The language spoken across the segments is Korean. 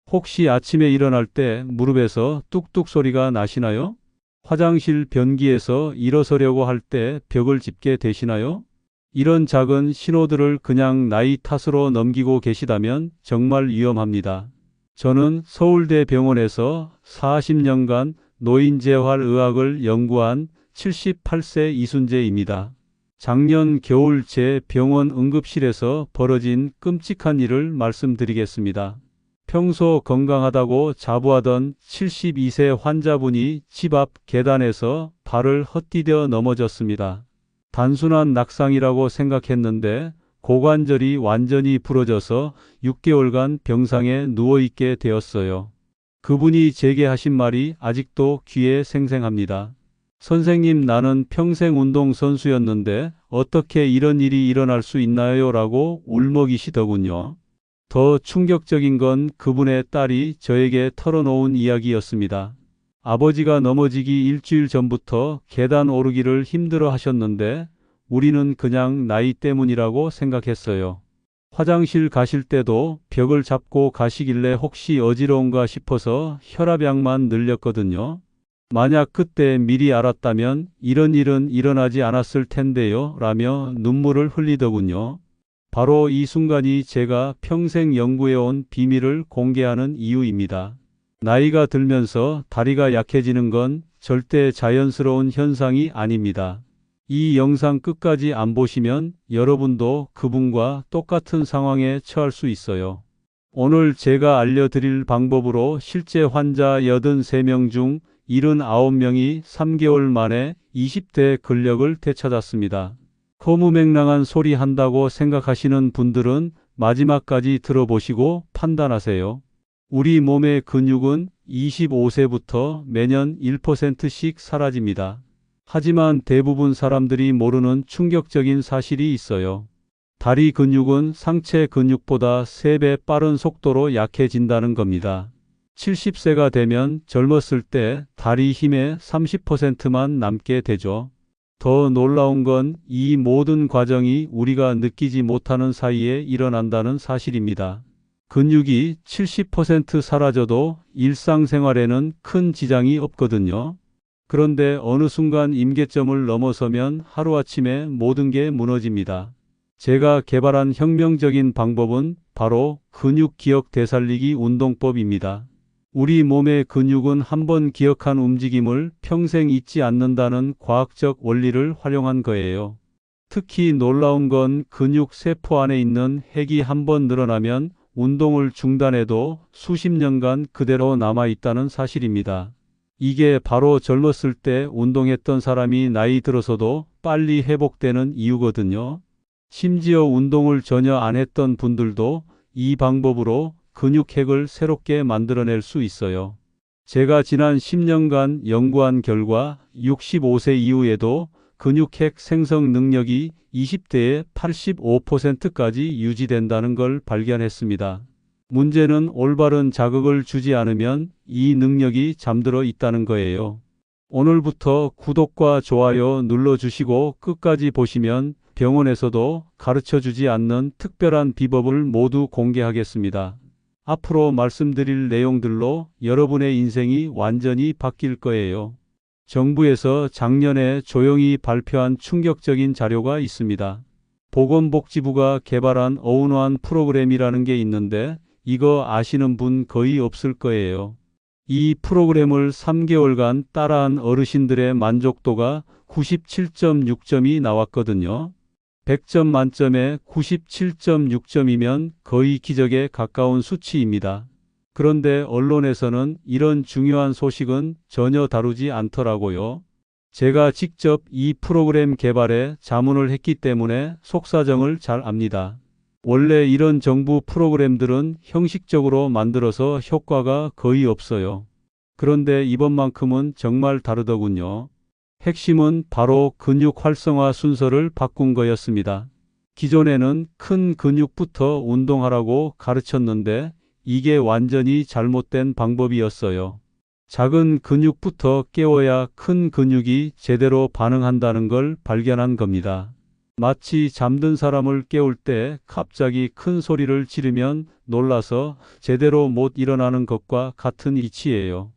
혹시 아침에 일어날 때 무릎에서 뚝뚝 소리가 나시나요? 화장실 변기에서 일어서려고 할 때 벽을 짚게 되시나요? 이런 작은 신호들을 그냥 나이 탓으로 넘기고 계시다면 정말 위험합니다. 저는 서울대 병원에서 40년간 노인재활의학을 연구한 78세 이순재입니다. 작년 겨울 제 병원 응급실에서 벌어진 끔찍한 일을 말씀드리겠습니다. 평소 건강하다고 자부하던 72세 환자분이 집 앞 계단에서 발을 헛디뎌 넘어졌습니다. 단순한 낙상이라고 생각했는데 고관절이 완전히 부러져서 6개월간 병상에 누워있게 되었어요. 그분이 제게 하신 말이 아직도 귀에 생생합니다. 선생님, 나는 평생 운동선수였는데 어떻게 이런 일이 일어날 수 있나요? 라고 울먹이시더군요. 더 충격적인 건 그분의 딸이 저에게 털어놓은 이야기였습니다. 아버지가 넘어지기 일주일 전부터 계단 오르기를 힘들어 하셨는데 우리는 그냥 나이 때문이라고 생각했어요. 화장실 가실 때도 벽을 잡고 가시길래 혹시 어지러운가 싶어서 혈압약만 늘렸거든요. 만약 그때 미리 알았다면 이런 일은 일어나지 않았을 텐데요. 라며 눈물을 흘리더군요. 바로 이 순간이 제가 평생 연구해온 비밀을 공개하는 이유입니다. 나이가 들면서 다리가 약해지는 건 절대 자연스러운 현상이 아닙니다. 이 영상 끝까지 안 보시면 여러분도 그분과 똑같은 상황에 처할 수 있어요. 오늘 제가 알려드릴 방법으로 실제 환자 83명 중 79명이 3개월 만에 20대 근력을 되찾았습니다. 허무맹랑한 소리 한다고 생각하시는 분들은 마지막까지 들어보시고 판단하세요. 우리 몸의 근육은 25세부터 매년 1%씩 사라집니다. 하지만 대부분 사람들이 모르는 충격적인 사실이 있어요. 다리 근육은 상체 근육보다 3배 빠른 속도로 약해진다는 겁니다. 70세가 되면 젊었을 때 다리 힘의 30%만 남게 되죠. 더 놀라운 건 이 모든 과정이 우리가 느끼지 못하는 사이에 일어난다는 사실입니다. 근육이 70% 사라져도 일상생활에는 큰 지장이 없거든요. 그런데 어느 순간 임계점을 넘어서면 하루아침에 모든 게 무너집니다. 제가 개발한 혁명적인 방법은 바로 근육 기억 되살리기 운동법입니다. 우리 몸의 근육은 한번 기억한 움직임을 평생 잊지 않는다는 과학적 원리를 활용한 거예요. 특히 놀라운 건 근육 세포 안에 있는 핵이 한번 늘어나면 운동을 중단해도 수십 년간 그대로 남아있다는 사실입니다. 이게 바로 젊었을 때 운동했던 사람이 나이 들어서도 빨리 회복되는 이유거든요. 심지어 운동을 전혀 안 했던 분들도 이 방법으로 근육핵을 새롭게 만들어낼 수 있어요. 제가 지난 10년간 연구한 결과 65세 이후에도 근육핵 생성 능력이 20대의 85%까지 유지된다는 걸 발견했습니다. 문제는 올바른 자극을 주지 않으면 이 능력이 잠들어 있다는 거예요. 오늘부터 구독과 좋아요 눌러주시고 끝까지 보시면 병원에서도 가르쳐주지 않는 특별한 비법을 모두 공개하겠습니다. 앞으로 말씀드릴 내용들로 여러분의 인생이 완전히 바뀔 거예요. 정부에서 작년에 조용히 발표한 충격적인 자료가 있습니다. 보건복지부가 개발한 어운원 프로그램이라는 게 있는데 이거 아시는 분 거의 없을 거예요. 이 프로그램을 3개월간 따라한 어르신들의 만족도가 97.6점이 나왔거든요. 100점 만점에 97.6점이면 거의 기적에 가까운 수치입니다. 그런데 언론에서는 이런 중요한 소식은 전혀 다루지 않더라고요. 제가 직접 이 프로그램 개발에 자문을 했기 때문에 속사정을 잘 압니다. 원래 이런 정부 프로그램들은 형식적으로 만들어서 효과가 거의 없어요. 그런데 이번만큼은 정말 다르더군요. 핵심은 바로 근육 활성화 순서를 바꾼 거였습니다. 기존에는 큰 근육부터 운동하라고 가르쳤는데 이게 완전히 잘못된 방법이었어요. 작은 근육부터 깨워야 큰 근육이 제대로 반응한다는 걸 발견한 겁니다. 마치 잠든 사람을 깨울 때 갑자기 큰 소리를 지르면 놀라서 제대로 못 일어나는 것과 같은 이치예요.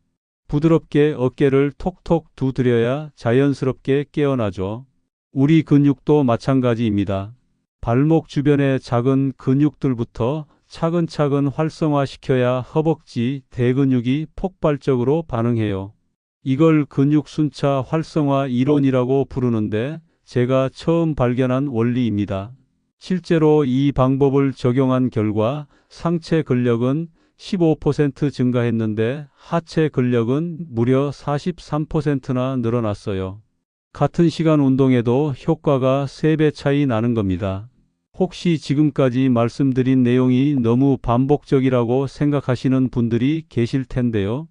부드럽게 어깨를 톡톡 두드려야 자연스럽게 깨어나죠. 우리 근육도 마찬가지입니다. 발목 주변의 작은 근육들부터 차근차근 활성화시켜야 허벅지, 대근육이 폭발적으로 반응해요. 이걸 근육 순차 활성화 이론이라고 부르는데 제가 처음 발견한 원리입니다. 실제로 이 방법을 적용한 결과 상체 근력은 15% 증가했는데 하체 근력은 무려 43%나 늘어났어요. 같은 시간 운동에도 효과가 3배 차이 나는 겁니다. 혹시 지금까지 말씀드린 내용이 너무 반복적이라고 생각하시는 분들이 계실 텐데요.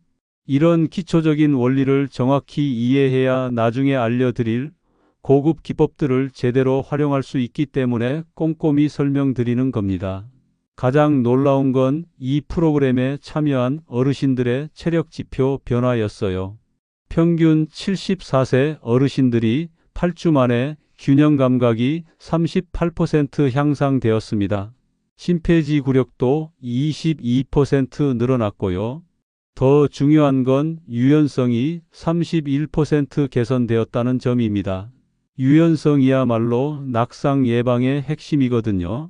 이런 기초적인 원리를 정확히 이해해야 나중에 알려드릴 고급 기법들을 제대로 활용할 수 있기 때문에 꼼꼼히 설명드리는 겁니다. 가장 놀라운 건 이 프로그램에 참여한 어르신들의 체력 지표 변화였어요. 평균 74세 어르신들이 8주 만에 균형 감각이 38% 향상되었습니다. 심폐지 구력도 22% 늘어났고요. 더 중요한 건 유연성이 31% 개선되었다는 점입니다. 유연성이야말로 낙상 예방의 핵심이거든요.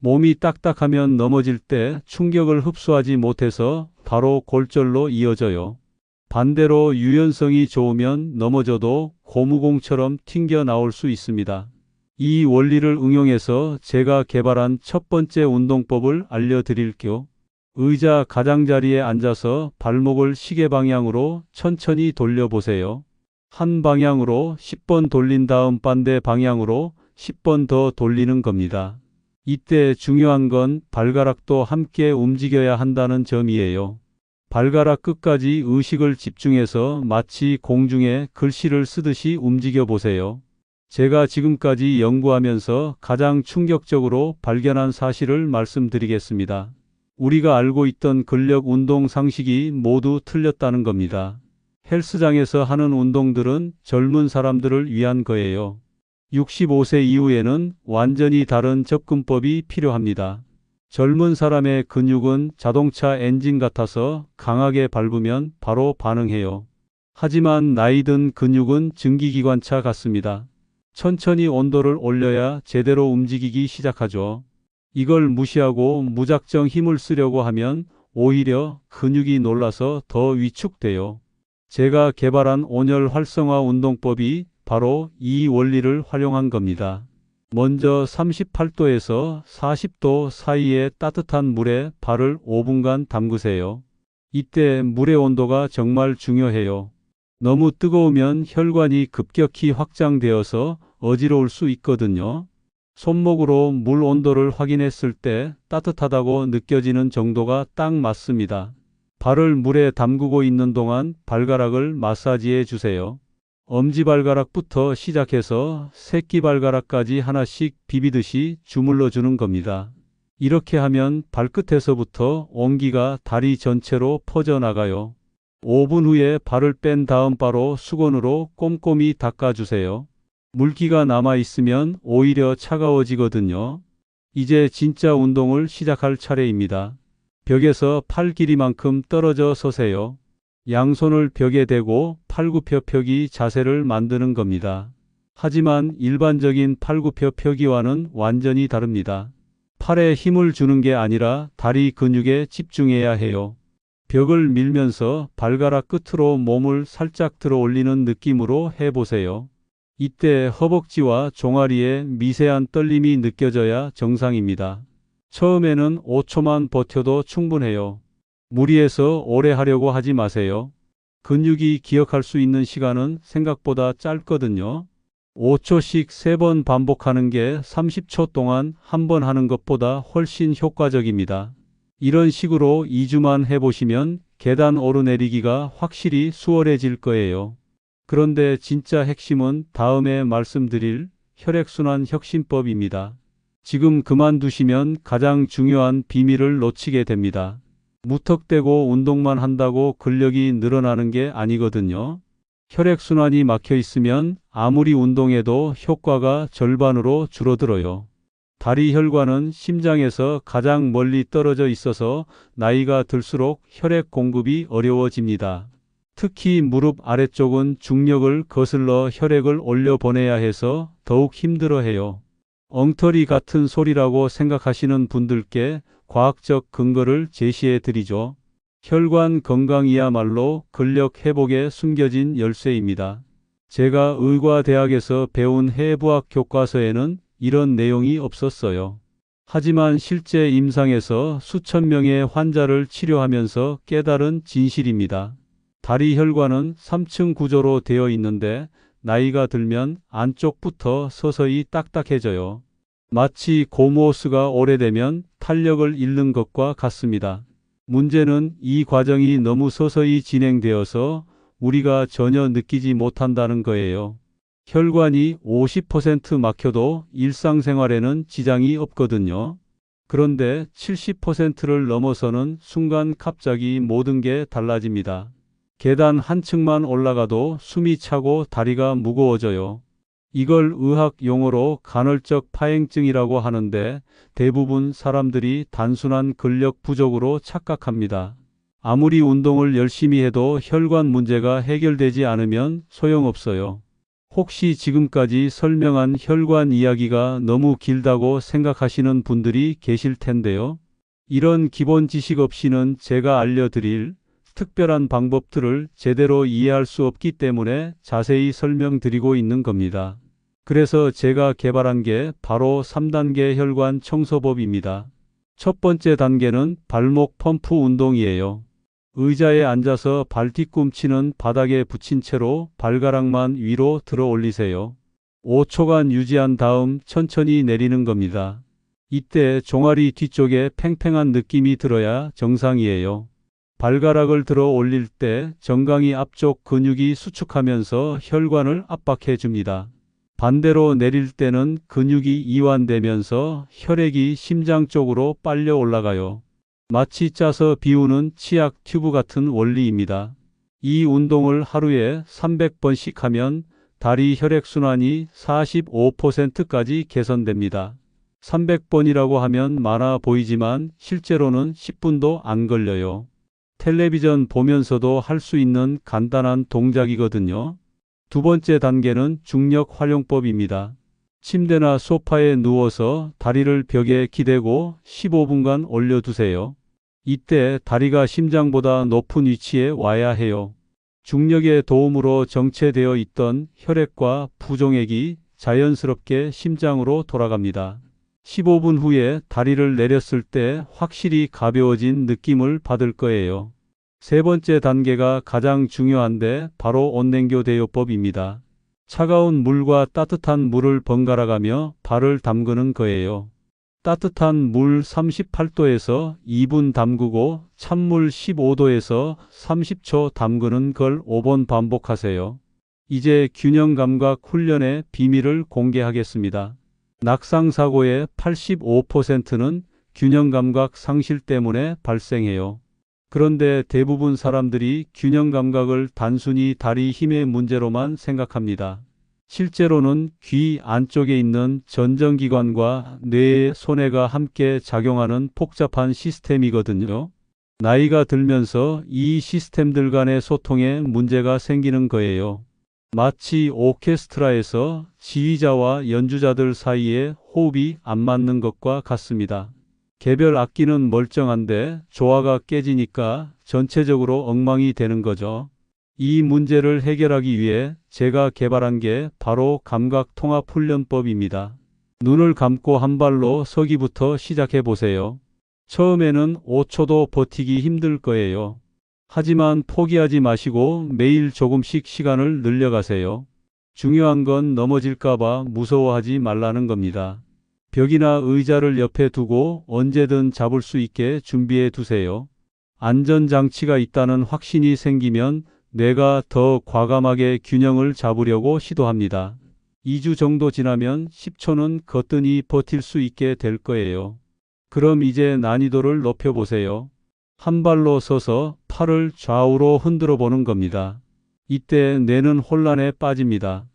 몸이 딱딱하면 넘어질 때 충격을 흡수하지 못해서 바로 골절로 이어져요. 반대로 유연성이 좋으면 넘어져도 고무공처럼 튕겨 나올 수 있습니다. 이 원리를 응용해서 제가 개발한 첫 번째 운동법을 알려드릴게요. 의자 가장자리에 앉아서 발목을 시계 방향으로 천천히 돌려보세요. 한 방향으로 10번 돌린 다음 반대 방향으로 10번 더 돌리는 겁니다. 이때 중요한 건 발가락도 함께 움직여야 한다는 점이에요. 발가락 끝까지 의식을 집중해서 마치 공중에 글씨를 쓰듯이 움직여 보세요. 제가 지금까지 연구하면서 가장 충격적으로 발견한 사실을 말씀드리겠습니다. 우리가 알고 있던 근력 운동 상식이 모두 틀렸다는 겁니다. 헬스장에서 하는 운동들은 젊은 사람들을 위한 거예요. 65세 이후에는 완전히 다른 접근법이 필요합니다. 젊은 사람의 근육은 자동차 엔진 같아서 강하게 밟으면 바로 반응해요. 하지만 나이 든 근육은 증기기관차 같습니다. 천천히 온도를 올려야 제대로 움직이기 시작하죠. 이걸 무시하고 무작정 힘을 쓰려고 하면 오히려 근육이 놀라서 더 위축돼요. 제가 개발한 온열 활성화 운동법이 바로 이 원리를 활용한 겁니다. 먼저 38도에서 40도 사이의 따뜻한 물에 발을 5분간 담그세요. 이때 물의 온도가 정말 중요해요. 너무 뜨거우면 혈관이 급격히 확장되어서 어지러울 수 있거든요. 손목으로 물 온도를 확인했을 때 따뜻하다고 느껴지는 정도가 딱 맞습니다. 발을 물에 담그고 있는 동안 발가락을 마사지해 주세요. 엄지발가락부터 시작해서 새끼발가락까지 하나씩 비비듯이 주물러 주는 겁니다. 이렇게 하면 발끝에서부터 온기가 다리 전체로 퍼져나가요. 5분 후에 발을 뺀 다음 바로 수건으로 꼼꼼히 닦아주세요. 물기가 남아있으면 오히려 차가워지거든요. 이제 진짜 운동을 시작할 차례입니다. 벽에서 팔 길이만큼 떨어져 서세요. 양손을 벽에 대고 팔굽혀 펴기 자세를 만드는 겁니다. 하지만 일반적인 팔굽혀 펴기와는 완전히 다릅니다. 팔에 힘을 주는 게 아니라 다리 근육에 집중해야 해요. 벽을 밀면서 발가락 끝으로 몸을 살짝 들어 올리는 느낌으로 해보세요. 이때 허벅지와 종아리에 미세한 떨림이 느껴져야 정상입니다. 처음에는 5초만 버텨도 충분해요. 무리해서 오래 하려고 하지 마세요. 근육이 기억할 수 있는 시간은 생각보다 짧거든요. 5초씩 3번 반복하는 게 30초 동안 한 번 하는 것보다 훨씬 효과적입니다. 이런 식으로 2주만 해보시면 계단 오르내리기가 확실히 수월해질 거예요. 그런데 진짜 핵심은 다음에 말씀드릴 혈액순환 혁신법입니다. 지금 그만두시면 가장 중요한 비밀을 놓치게 됩니다. 무턱대고 운동만 한다고 근력이 늘어나는 게 아니거든요. 혈액순환이 막혀 있으면 아무리 운동해도 효과가 절반으로 줄어들어요. 다리 혈관은 심장에서 가장 멀리 떨어져 있어서 나이가 들수록 혈액 공급이 어려워집니다. 특히 무릎 아래쪽은 중력을 거슬러 혈액을 올려보내야 해서 더욱 힘들어해요. 엉터리 같은 소리라고 생각하시는 분들께 과학적 근거를 제시해 드리죠. 혈관 건강이야말로 근력 회복에 숨겨진 열쇠입니다. 제가 의과대학에서 배운 해부학 교과서에는 이런 내용이 없었어요. 하지만 실제 임상에서 수천 명의 환자를 치료하면서 깨달은 진실입니다. 다리 혈관은 3층 구조로 되어 있는데 나이가 들면 안쪽부터 서서히 딱딱해져요. 마치 고무호스가 오래되면 탄력을 잃는 것과 같습니다. 문제는 이 과정이 너무 서서히 진행되어서 우리가 전혀 느끼지 못한다는 거예요. 혈관이 50% 막혀도 일상생활에는 지장이 없거든요. 그런데 70%를 넘어서는 순간 갑자기 모든 게 달라집니다. 계단 한 층만 올라가도 숨이 차고 다리가 무거워져요. 이걸 의학 용어로 간헐적 파행증이라고 하는데 대부분 사람들이 단순한 근력 부족으로 착각합니다. 아무리 운동을 열심히 해도 혈관 문제가 해결되지 않으면 소용없어요. 혹시 지금까지 설명한 혈관 이야기가 너무 길다고 생각하시는 분들이 계실 텐데요. 이런 기본 지식 없이는 제가 알려드릴 특별한 방법들을 제대로 이해할 수 없기 때문에 자세히 설명드리고 있는 겁니다. 그래서 제가 개발한 게 바로 3단계 혈관 청소법입니다. 첫 번째 단계는 발목 펌프 운동이에요. 의자에 앉아서 발 뒤꿈치는 바닥에 붙인 채로 발가락만 위로 들어 올리세요. 5초간 유지한 다음 천천히 내리는 겁니다. 이때 종아리 뒤쪽에 팽팽한 느낌이 들어야 정상이에요. 발가락을 들어 올릴 때 정강이 앞쪽 근육이 수축하면서 혈관을 압박해 줍니다. 반대로 내릴 때는 근육이 이완되면서 혈액이 심장 쪽으로 빨려 올라가요. 마치 짜서 비우는 치약 튜브 같은 원리입니다. 이 운동을 하루에 300번씩 하면 다리 혈액순환이 45%까지 개선됩니다. 300번이라고 하면 많아 보이지만 실제로는 10분도 안 걸려요. 텔레비전 보면서도 할 수 있는 간단한 동작이거든요. 두 번째 단계는 중력 활용법입니다. 침대나 소파에 누워서 다리를 벽에 기대고 15분간 올려두세요. 이때 다리가 심장보다 높은 위치에 와야 해요. 중력의 도움으로 정체되어 있던 혈액과 부종액이 자연스럽게 심장으로 돌아갑니다. 15분 후에 다리를 내렸을 때 확실히 가벼워진 느낌을 받을 거예요. 세 번째 단계가 가장 중요한데 바로 온냉교 대요법입니다. 차가운 물과 따뜻한 물을 번갈아 가며 발을 담그는 거예요. 따뜻한 물 38도에서 2분 담그고 찬물 15도에서 30초 담그는 걸 5번 반복하세요. 이제 균형 감각 훈련의 비밀을 공개하겠습니다. 낙상 사고의 85%는 균형 감각 상실 때문에 발생해요. 그런데 대부분 사람들이 균형 감각을 단순히 다리 힘의 문제로만 생각합니다. 실제로는 귀 안쪽에 있는 전정기관과 뇌의 손해가 함께 작용하는 복잡한 시스템이거든요. 나이가 들면서 이 시스템들 간의 소통에 문제가 생기는 거예요. 마치 오케스트라에서 지휘자와 연주자들 사이에 호흡이 안 맞는 것과 같습니다. 개별 악기는 멀쩡한데 조화가 깨지니까 전체적으로 엉망이 되는 거죠. 이 문제를 해결하기 위해 제가 개발한 게 바로 감각통합훈련법입니다. 눈을 감고 한 발로 서기부터 시작해 보세요. 처음에는 5초도 버티기 힘들 거예요. 하지만 포기하지 마시고 매일 조금씩 시간을 늘려가세요. 중요한 건 넘어질까봐 무서워하지 말라는 겁니다. 벽이나 의자를 옆에 두고 언제든 잡을 수 있게 준비해 두세요. 안전장치가 있다는 확신이 생기면 뇌가 더 과감하게 균형을 잡으려고 시도합니다. 2주 정도 지나면 10초는 거뜬히 버틸 수 있게 될 거예요. 그럼 이제 난이도를 높여보세요. 한 발로 서서 팔을 좌우로 흔들어 보는 겁니다. 이때 뇌는 혼란에 빠집니다.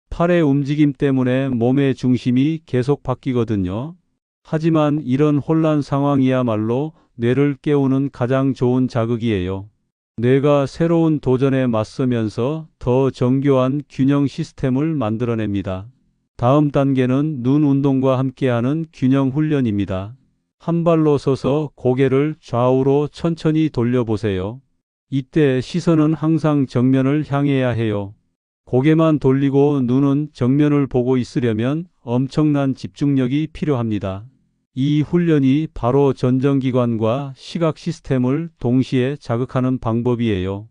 팔의 움직임 때문에 몸의 중심이 계속 바뀌거든요. 하지만 이런 혼란 상황이야말로 뇌를 깨우는 가장 좋은 자극이에요. 뇌가 새로운 도전에 맞서면서 더 정교한 균형 시스템을 만들어냅니다. 다음 단계는 눈 운동과 함께하는 균형 훈련입니다. 한 발로 서서 고개를 좌우로 천천히 돌려보세요. 이때 시선은 항상 정면을 향해야 해요. 고개만 돌리고 눈은 정면을 보고 있으려면 엄청난 집중력이 필요합니다. 이 훈련이 바로 전정기관과 시각 시스템을 동시에 자극하는 방법이에요.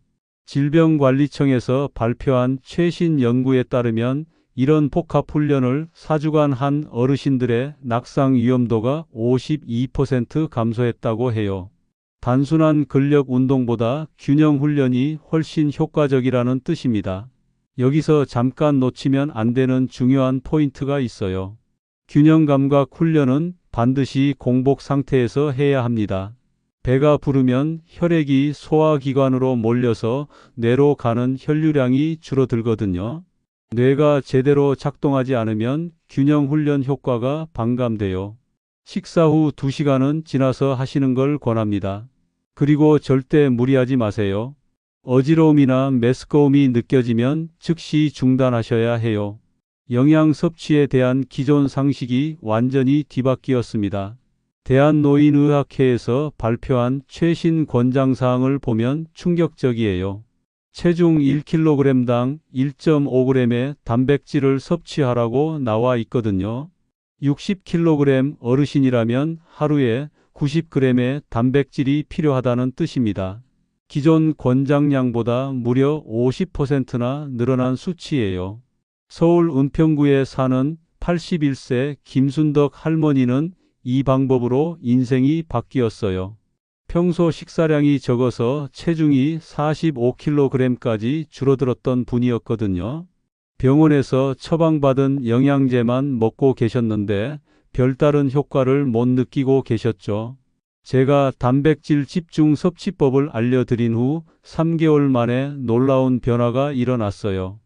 질병관리청에서 발표한 최신 연구에 따르면 이런 복합 훈련을 4주간 한 어르신들의 낙상 위험도가 52% 감소했다고 해요. 단순한 근력 운동보다 균형 훈련이 훨씬 효과적이라는 뜻입니다. 여기서 잠깐 놓치면 안 되는 중요한 포인트가 있어요. 균형 감각 훈련은 반드시 공복 상태에서 해야 합니다. 배가 부르면 혈액이 소화기관으로 몰려서 뇌로 가는 혈류량이 줄어들거든요. 뇌가 제대로 작동하지 않으면 균형 훈련 효과가 반감돼요. 식사 후 2시간은 지나서 하시는 걸 권합니다. 그리고 절대 무리하지 마세요. 어지러움이나 메스꺼움이 느껴지면 즉시 중단하셔야 해요. 영양 섭취에 대한 기존 상식이 완전히 뒤바뀌었습니다. 대한노인의학회에서 발표한 최신 권장사항을 보면 충격적이에요. 체중 1kg당 1.5g의 단백질을 섭취하라고 나와 있거든요. 60kg 어르신이라면 하루에 90g의 단백질이 필요하다는 뜻입니다. 기존 권장량보다 무려 50%나 늘어난 수치예요. 서울 은평구에 사는 81세 김순덕 할머니는 이 방법으로 인생이 바뀌었어요. 평소 식사량이 적어서 체중이 45kg까지 줄어들었던 분이었거든요. 병원에서 처방받은 영양제만 먹고 계셨는데 별다른 효과를 못 느끼고 계셨죠. 제가 단백질 집중 섭취법을 알려드린 후 3개월 만에 놀라운 변화가 일어났어요.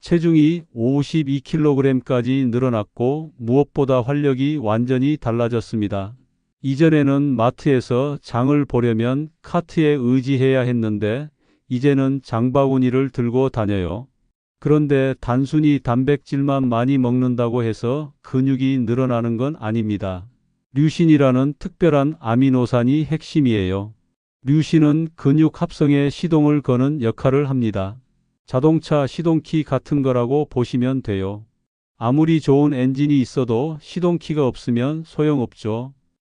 체중이 52kg까지 늘어났고 무엇보다 활력이 완전히 달라졌습니다. 이전에는 마트에서 장을 보려면 카트에 의지해야 했는데 이제는 장바구니를 들고 다녀요. 그런데 단순히 단백질만 많이 먹는다고 해서 근육이 늘어나는 건 아닙니다. 류신이라는 특별한 아미노산이 핵심이에요. 류신은 근육 합성에 시동을 거는 역할을 합니다. 자동차 시동키 같은 거라고 보시면 돼요. 아무리 좋은 엔진이 있어도 시동키가 없으면 소용없죠.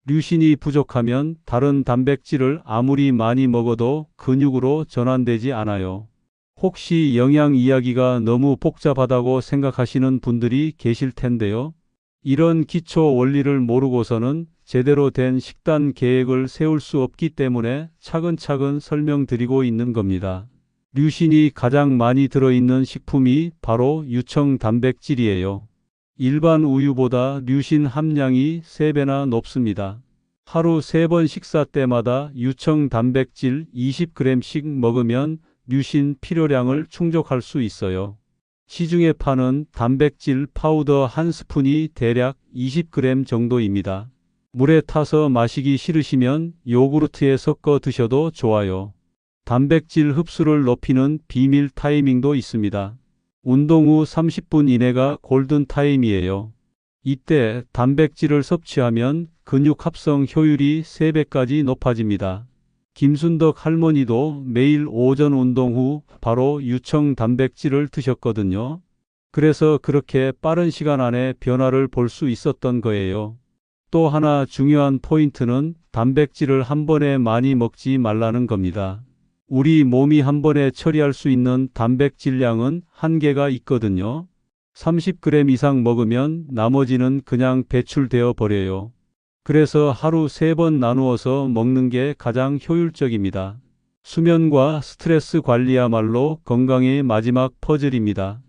류신이 부족하면 다른 단백질을 아무리 많이 먹어도 근육으로 전환되지 않아요. 혹시 영양 이야기가 너무 복잡하다고 생각하시는 분들이 계실 텐데요. 이런 기초 원리를 모르고서는 제대로 된 식단 계획을 세울 수 없기 때문에 차근차근 설명드리고 있는 겁니다. 류신이 가장 많이 들어있는 식품이 바로 유청 단백질이에요. 일반 우유보다 류신 함량이 3배나 높습니다. 하루 3번 식사 때마다 유청 단백질 20g씩 먹으면 류신 필요량을 충족할 수 있어요. 시중에 파는 단백질 파우더 한 스푼이 대략 20g 정도입니다. 물에 타서 마시기 싫으시면 요구르트에 섞어 드셔도 좋아요. 단백질 흡수를 높이는 비밀 타이밍도 있습니다. 운동 후 30분 이내가 골든 타임이에요. 이때 단백질을 섭취하면 근육 합성 효율이 3배까지 높아집니다. 김순덕 할머니도 매일 오전 운동 후 바로 유청 단백질을 드셨거든요. 그래서 그렇게 빠른 시간 안에 변화를 볼 수 있었던 거예요. 또 하나 중요한 포인트는 단백질을 한 번에 많이 먹지 말라는 겁니다. 우리 몸이 한 번에 처리할 수 있는 단백질량은 한계가 있거든요. 30g 이상 먹으면 나머지는 그냥 배출되어 버려요. 그래서 하루 3번 나누어서 먹는 게 가장 효율적입니다. 수면과 스트레스 관리야말로 건강의 마지막 퍼즐입니다.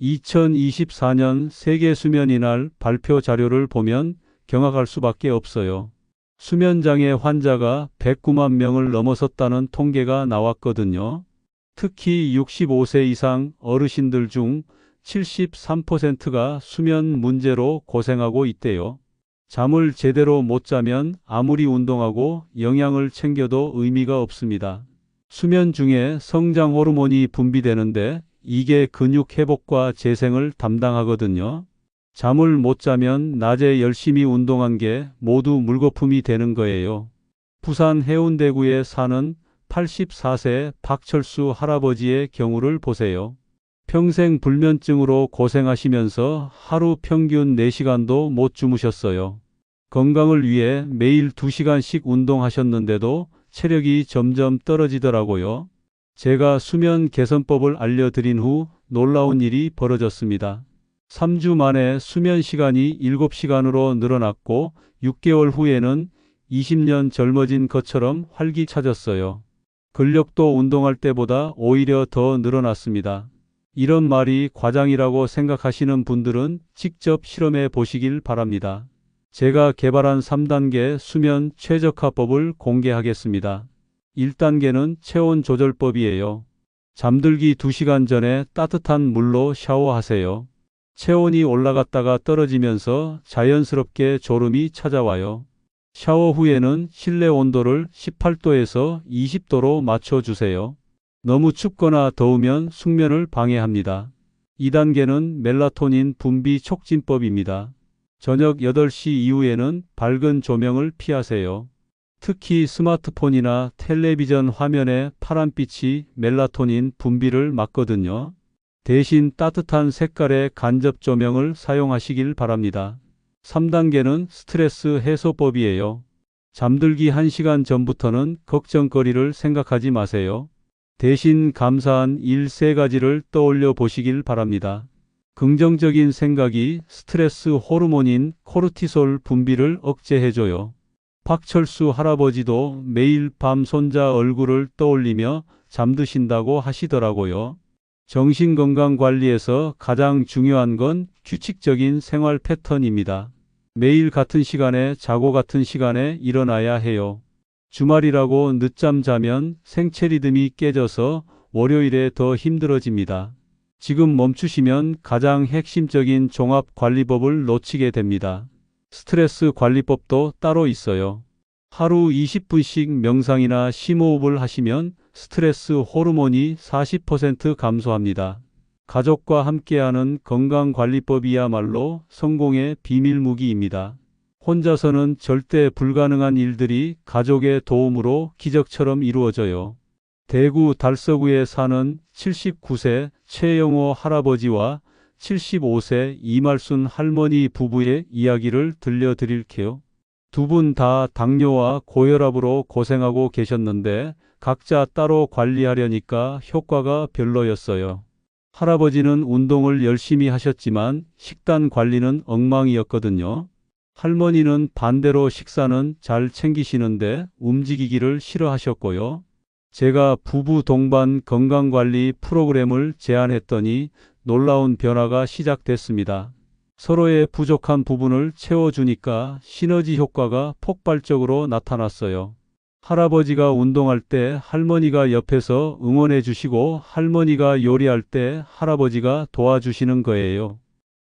2024년 세계수면이날 발표 자료를 보면 경악할 수밖에 없어요. 수면장애 환자가 109만 명을 넘어섰다는 통계가 나왔거든요. 특히 65세 이상 어르신들 중 73%가 수면 문제로 고생하고 있대요. 잠을 제대로 못 자면 아무리 운동하고 영양을 챙겨도 의미가 없습니다. 수면 중에 성장 호르몬이 분비되는데 이게 근육 회복과 재생을 담당하거든요. 잠을 못 자면 낮에 열심히 운동한 게 모두 물거품이 되는 거예요. 부산 해운대구에 사는 84세 박철수 할아버지의 경우를 보세요. 평생 불면증으로 고생하시면서 하루 평균 4시간도 못 주무셨어요. 건강을 위해 매일 2시간씩 운동하셨는데도 체력이 점점 떨어지더라고요. 제가 수면 개선법을 알려드린 후 놀라운 일이 벌어졌습니다. 3주 만에 수면 시간이 7시간으로 늘어났고 6개월 후에는 20년 젊어진 것처럼 활기차졌어요. 근력도 운동할 때보다 오히려 더 늘어났습니다. 이런 말이 과장이라고 생각하시는 분들은 직접 실험해 보시길 바랍니다. 제가 개발한 3단계 수면 최적화법을 공개하겠습니다. 1단계는 체온 조절법이에요. 잠들기 2시간 전에 따뜻한 물로 샤워하세요. 체온이 올라갔다가 떨어지면서 자연스럽게 졸음이 찾아와요. 샤워 후에는 실내 온도를 18도에서 20도로 맞춰주세요. 너무 춥거나 더우면 숙면을 방해합니다. 2단계는 멜라토닌 분비 촉진법입니다. 저녁 8시 이후에는 밝은 조명을 피하세요. 특히 스마트폰이나 텔레비전 화면의 파란빛이 멜라토닌 분비를 막거든요. 대신 따뜻한 색깔의 간접 조명을 사용하시길 바랍니다. 3단계는 스트레스 해소법이에요. 잠들기 1시간 전부터는 걱정거리를 생각하지 마세요. 대신 감사한 일 3가지를 떠올려 보시길 바랍니다. 긍정적인 생각이 스트레스 호르몬인 코르티솔 분비를 억제해줘요. 박철수 할아버지도 매일 밤 손자 얼굴을 떠올리며 잠드신다고 하시더라고요. 정신건강관리에서 가장 중요한 건 규칙적인 생활 패턴입니다. 매일 같은 시간에 자고 같은 시간에 일어나야 해요. 주말이라고 늦잠 자면 생체 리듬이 깨져서 월요일에 더 힘들어집니다. 지금 멈추시면 가장 핵심적인 종합관리법을 놓치게 됩니다. 스트레스 관리법도 따로 있어요. 하루 20분씩 명상이나 심호흡을 하시면 스트레스 호르몬이 40% 감소합니다. 가족과 함께하는 건강관리법이야말로 성공의 비밀무기입니다. 혼자서는 절대 불가능한 일들이 가족의 도움으로 기적처럼 이루어져요. 대구 달서구에 사는 79세 최영호 할아버지와 75세 이말순 할머니 부부의 이야기를 들려드릴게요. 두 분 다 당뇨와 고혈압으로 고생하고 계셨는데 각자 따로 관리하려니까 효과가 별로였어요. 할아버지는 운동을 열심히 하셨지만 식단 관리는 엉망이었거든요. 할머니는 반대로 식사는 잘 챙기시는데 움직이기를 싫어하셨고요. 제가 부부 동반 건강관리 프로그램을 제안했더니 놀라운 변화가 시작됐습니다. 서로의 부족한 부분을 채워주니까 시너지 효과가 폭발적으로 나타났어요. 할아버지가 운동할 때 할머니가 옆에서 응원해 주시고 할머니가 요리할 때 할아버지가 도와주시는 거예요.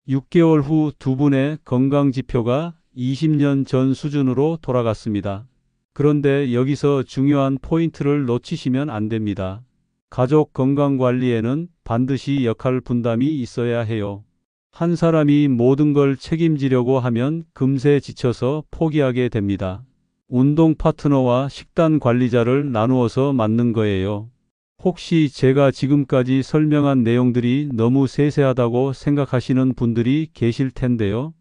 6개월 후 두 분의 건강 지표가 20년 전 수준으로 돌아갔습니다. 그런데 여기서 중요한 포인트를 놓치시면 안 됩니다. 가족 건강 관리에는 반드시 역할 분담이 있어야 해요. 한 사람이 모든 걸 책임지려고 하면 금세 지쳐서 포기하게 됩니다. 운동 파트너와 식단 관리자를 나누어서 맡는 거예요. 혹시 제가 지금까지 설명한 내용들이 너무 세세하다고 생각하시는 분들이 계실 텐데요.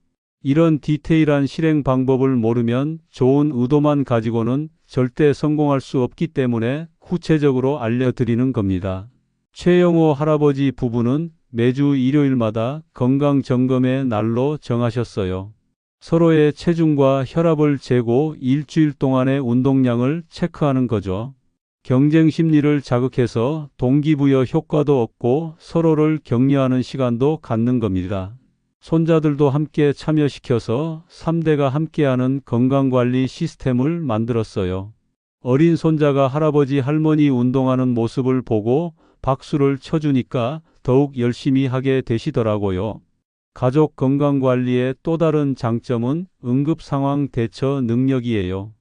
이런 디테일한 실행 방법을 모르면 좋은 의도만 가지고는 절대 성공할 수 없기 때문에 구체적으로 알려드리는 겁니다. 최영호 할아버지 부부는 매주 일요일마다 건강점검의 날로 정하셨어요. 서로의 체중과 혈압을 재고 일주일 동안의 운동량을 체크하는 거죠. 경쟁 심리를 자극해서 동기부여 효과도 얻고 서로를 격려하는 시간도 갖는 겁니다. 손자들도 함께 참여시켜서 3대가 함께하는 건강관리 시스템을 만들었어요. 어린 손자가 할아버지 할머니 운동하는 모습을 보고 박수를 쳐주니까 더욱 열심히 하게 되시더라고요. 가족 건강관리의 또 다른 장점은 응급상황 대처 능력이에요.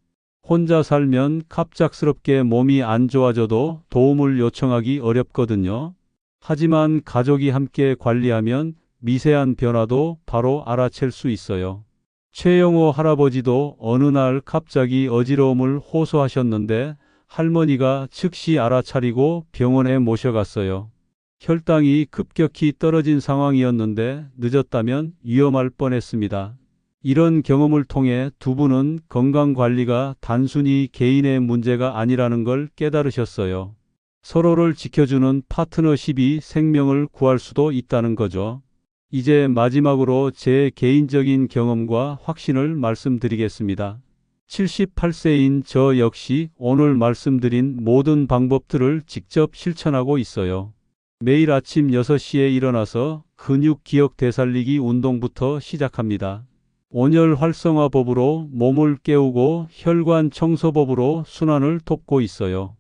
혼자 살면 갑작스럽게 몸이 안 좋아져도 도움을 요청하기 어렵거든요. 하지만 가족이 함께 관리하면 미세한 변화도 바로 알아챌 수 있어요. 최영호 할아버지도 어느 날 갑자기 어지러움을 호소하셨는데 할머니가 즉시 알아차리고 병원에 모셔갔어요. 혈당이 급격히 떨어진 상황이었는데 늦었다면 위험할 뻔했습니다. 이런 경험을 통해 두 분은 건강관리가 단순히 개인의 문제가 아니라는 걸 깨달으셨어요. 서로를 지켜주는 파트너십이 생명을 구할 수도 있다는 거죠. 이제 마지막으로 제 개인적인 경험과 확신을 말씀드리겠습니다. 78세인 저 역시 오늘 말씀드린 모든 방법들을 직접 실천하고 있어요. 매일 아침 6시에 일어나서 근육 기억 되살리기 운동부터 시작합니다. 온열 활성화법으로 몸을 깨우고 혈관 청소법으로 순환을 돕고 있어요.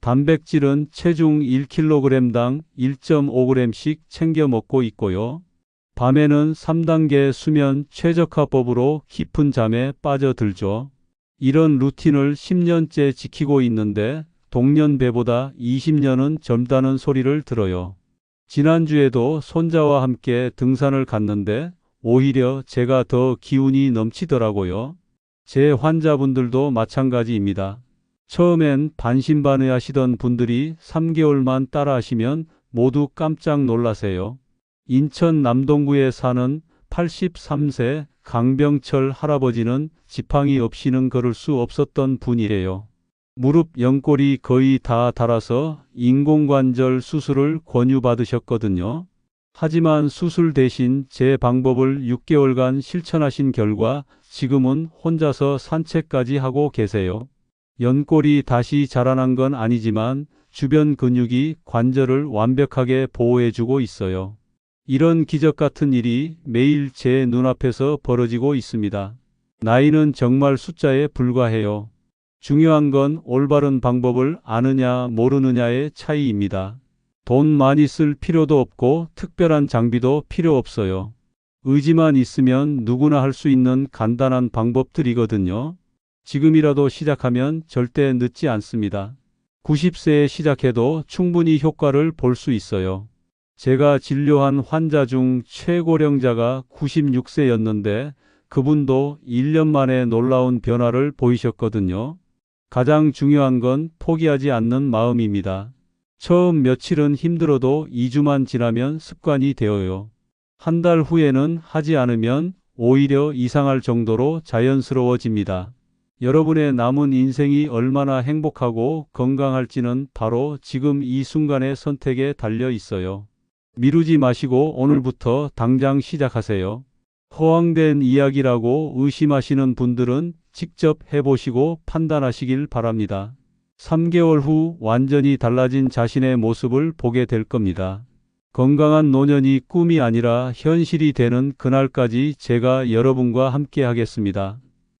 단백질은 체중 1kg당 1.5g씩 챙겨 먹고 있고요. 밤에는 3단계 수면 최적화법으로 깊은 잠에 빠져들죠. 이런 루틴을 10년째 지키고 있는데 동년배보다 20년은 젊다는 소리를 들어요. 지난주에도 손자와 함께 등산을 갔는데 오히려 제가 더 기운이 넘치더라고요. 제 환자분들도 마찬가지입니다. 처음엔 반신반의하시던 분들이 3개월만 따라하시면 모두 깜짝 놀라세요. 인천 남동구에 사는 83세 강병철 할아버지는 지팡이 없이는 걸을 수 없었던 분이에요. 무릎 연골이 거의 다 닳아서 인공관절 수술을 권유받으셨거든요. 하지만 수술 대신 제 방법을 6개월간 실천하신 결과 지금은 혼자서 산책까지 하고 계세요. 연골이 다시 자라난 건 아니지만 주변 근육이 관절을 완벽하게 보호해주고 있어요. 이런 기적 같은 일이 매일 제 눈앞에서 벌어지고 있습니다. 나이는 정말 숫자에 불과해요. 중요한 건 올바른 방법을 아느냐 모르느냐의 차이입니다. 돈 많이 쓸 필요도 없고 특별한 장비도 필요 없어요. 의지만 있으면 누구나 할 수 있는 간단한 방법들이거든요. 지금이라도 시작하면 절대 늦지 않습니다. 90세에 시작해도 충분히 효과를 볼 수 있어요. 제가 진료한 환자 중 최고령자가 96세였는데 그분도 1년 만에 놀라운 변화를 보이셨거든요. 가장 중요한 건 포기하지 않는 마음입니다. 처음 며칠은 힘들어도 2주만 지나면 습관이 되어요. 한 달 후에는 하지 않으면 오히려 이상할 정도로 자연스러워집니다. 여러분의 남은 인생이 얼마나 행복하고 건강할지는 바로 지금 이 순간의 선택에 달려 있어요. 미루지 마시고 오늘부터 당장 시작하세요. 허황된 이야기라고 의심하시는 분들은 직접 해보시고 판단하시길 바랍니다. 3개월 후 완전히 달라진 자신의 모습을 보게 될 겁니다. 건강한 노년이 꿈이 아니라 현실이 되는 그날까지 제가 여러분과 함께 하겠습니다.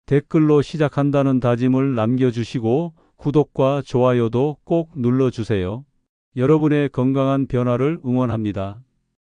댓글로 시작한다는 다짐을 남겨주시고 구독과 좋아요도 꼭 눌러주세요. 여러분의 건강한 변화를 응원합니다.